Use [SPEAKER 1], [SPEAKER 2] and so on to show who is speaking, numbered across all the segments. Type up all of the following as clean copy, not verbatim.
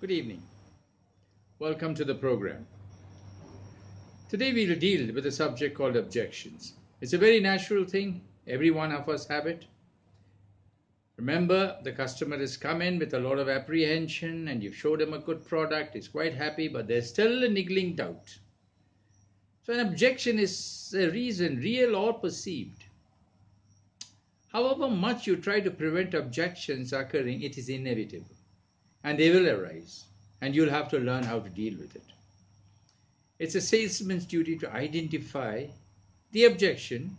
[SPEAKER 1] Good evening. Welcome to the program. Today we'll deal with a subject called objections. It's a very natural thing. Every one of us have it. Remember, the customer has come in with a lot of apprehension and you've showed him a good product. He's quite happy, but there's still a niggling doubt. So an objection is a reason, real or perceived. However much you try to prevent objections occurring, it is inevitable. And they will arise. And you'll have to learn how to deal with it. It's a salesman's duty to identify the objection,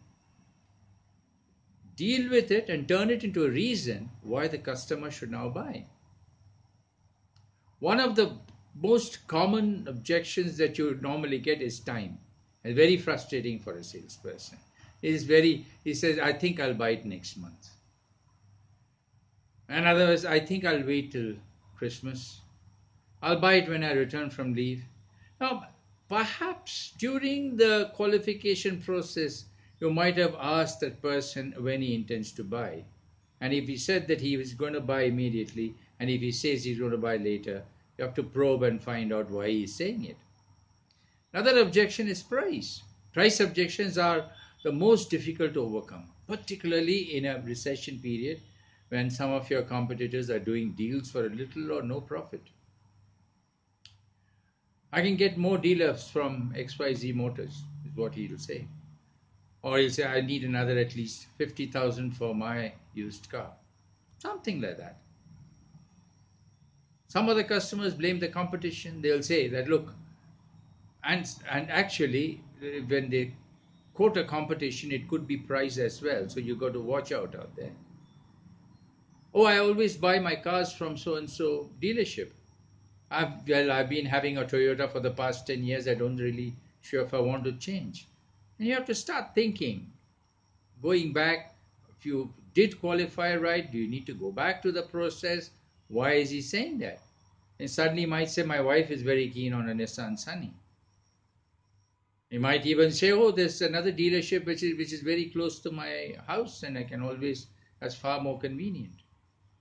[SPEAKER 1] deal with it, and turn it into a reason why the customer should now buy. One of the most common objections that you normally get is time. It's very frustrating for a salesperson. He says, I think I'll buy it next month. And otherwise, I think I'll wait till Christmas. I'll buy it when I return from leave. Now, perhaps during the qualification process, you might have asked that person when he intends to buy. And if he said that he was going to buy immediately, and if he says he's going to buy later, you have to probe and find out why he's saying it. Another objection is price. Price objections are the most difficult to overcome, particularly in a recession period when some of your competitors are doing deals for a little or no profit. I can get more dealers from XYZ Motors, is what he'll say. Or he'll say, I need another at least 50,000 for my used car. Something like that. Some other customers blame the competition. They'll say that, look, and actually, when they quote a competition, it could be price as well. So you got to watch out there. Oh, I always buy my cars from so-and-so dealership. I've been having a Toyota for the past 10 years. I don't really sure if I want to change. And you have to start thinking, going back, if you did qualify right, do you need to go back to the process? Why is he saying that? And suddenly he might say, my wife is very keen on a Nissan Sunny. He might even say, oh, there's another dealership which is very close to my house and I can always, that's far more convenient.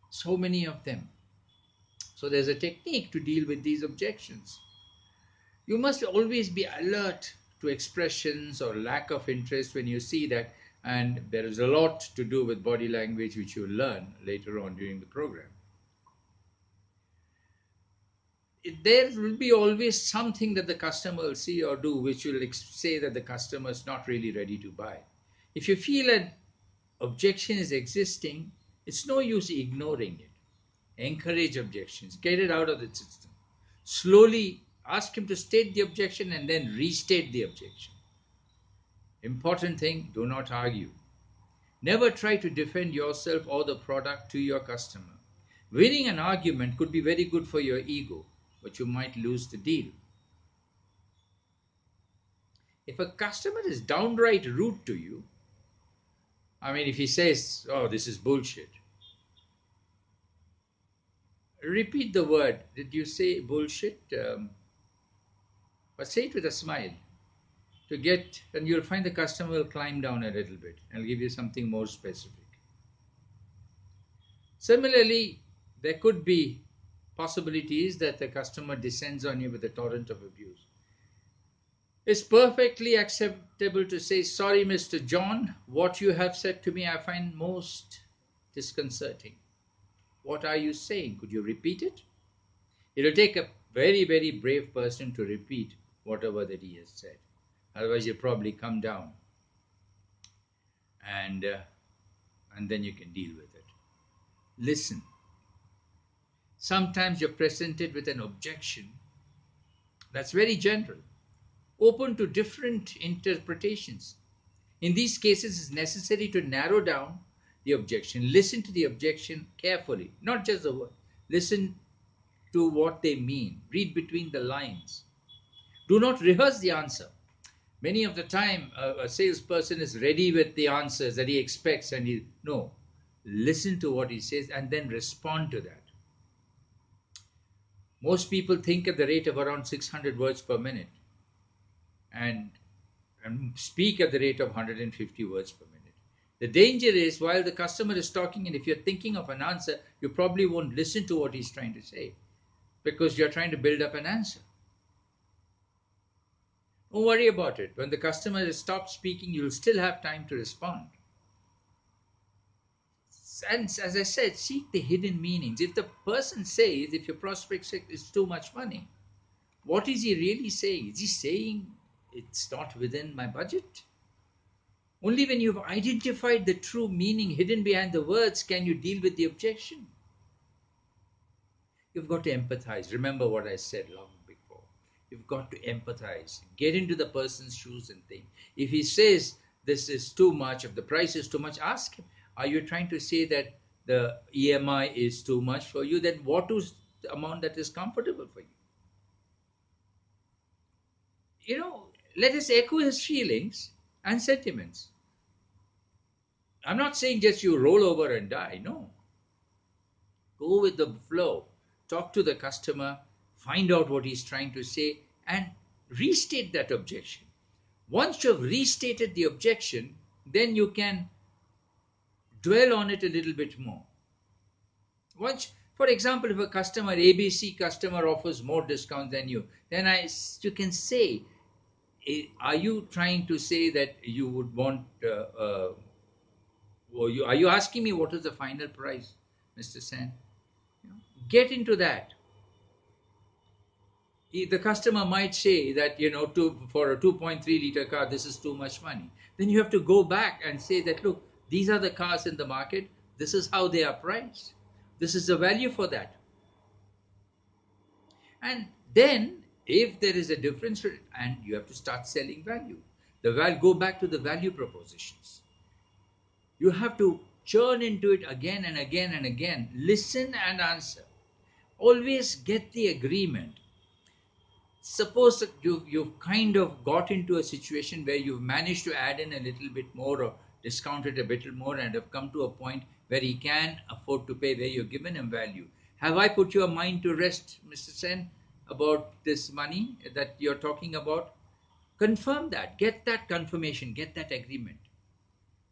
[SPEAKER 1] So many of them. So there's a technique to deal with these objections. You must always be alert to expressions or lack of interest when you see that, and there is a lot to do with body language which you'll learn later on during the program. There will be always something that the customer will see or do which will say that the customer is not really ready to buy. If you feel an objection is existing, it's no use ignoring it. Encourage objections. Get it out of the system. Slowly ask him to state the objection and then restate the objection. Important thing, do not argue. Never try to defend yourself or the product to your customer. Winning an argument could be very good for your ego, but you might lose the deal. If a customer is downright rude to you, if he says, oh, this is bullshit, repeat the word. Did you say bullshit? But say it with a smile and you'll find the customer will climb down a little bit and give you something more specific. Similarly, there could be possibilities that the customer descends on you with a torrent of abuse. It's perfectly acceptable to say, sorry, Mr. John, what you have said to me I find most disconcerting. What are you saying? Could you repeat it? It will take a very, very brave person to repeat whatever that he has said. Otherwise, you'll probably come down and then you can deal with it. Listen. Sometimes you're presented with an objection that's very general, open to different interpretations. In these cases, it's necessary to narrow down the objection. Listen to the objection carefully, not just the word. Listen to what they mean. Read between the lines. Do not rehearse the answer. Many of the time, a salesperson is ready with the answers that he expects no. Listen to what he says and then respond to that. Most people think at the rate of around 600 words per minute and speak at the rate of 150 words per minute. The danger is while the customer is talking and if you're thinking of an answer, you probably won't listen to what he's trying to say. because you're trying to build up an answer. Don't worry about it. When the customer has stopped speaking, you'll still have time to respond. And as I said, seek the hidden meanings. If the person says, if your prospect says it's too much money, what is he really saying? Is he saying it's not within my budget? Only when you've identified the true meaning hidden behind the words can you deal with the objection. You've got to empathize. Remember what I said long before. You've got to empathize. Get into the person's shoes and think. If he says this is too much, if the price is too much, ask him, are you trying to say that the EMI is too much for you? Then what is the amount that is comfortable for you? Let us echo his feelings and sentiments. I'm not saying just you roll over and die. No. Go with the flow. Talk to the customer, find out what he's trying to say, and restate that objection. Once you've restated the objection, then you can dwell on it a little bit more. Once, for example, if a customer, ABC customer, offers more discount than you, then you can say, are you trying to say that you would want, are you asking me what is the final price, Mr. Sen? Get into that. The customer might say that, for a 2.3 liter car, this is too much money. Then you have to go back and say that, look, these are the cars in the market. This is how they are priced. This is the value for that. And then if there is a difference, and you have to start selling value, go back to the value propositions. You have to churn into it again and again and again. Listen and answer. Always get the agreement. Suppose that you've kind of got into a situation where you've managed to add in a little bit more or discount it a bit more and have come to a point where he can afford to pay, where you've given him value. Have I put your mind to rest, Mr. Sen, about this money that you're talking about? Confirm that. Get that confirmation. Get that agreement.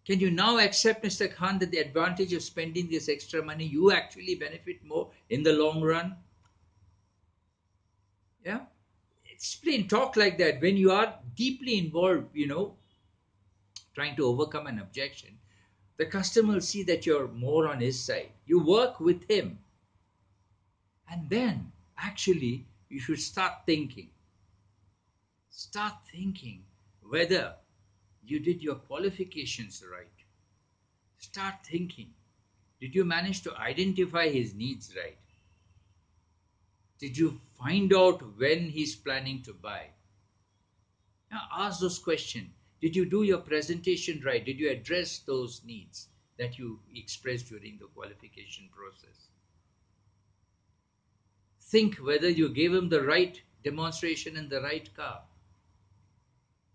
[SPEAKER 1] Can you now accept, Mr. Khan, that the advantage of spending this extra money, you actually benefit more in the long run? Yeah. Explain, talk like that. When you are deeply involved, trying to overcome an objection, the customer will see that you're more on his side. You work with him. And then, actually, you should start thinking. Start thinking whether you did your qualifications right. Start thinking, did you manage to identify his needs right? Did you find out when he's planning to buy? Now ask those questions. Did you do your presentation right? Did you address those needs that you expressed during the qualification process? Think whether you gave him the right demonstration in the right car.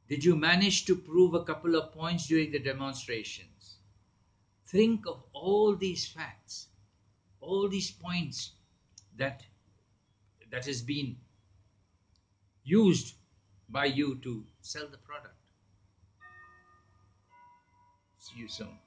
[SPEAKER 1] Did you manage to prove a couple of points during the demonstrations? Think of all these facts, all these points that has been used by you to sell the product. See you soon.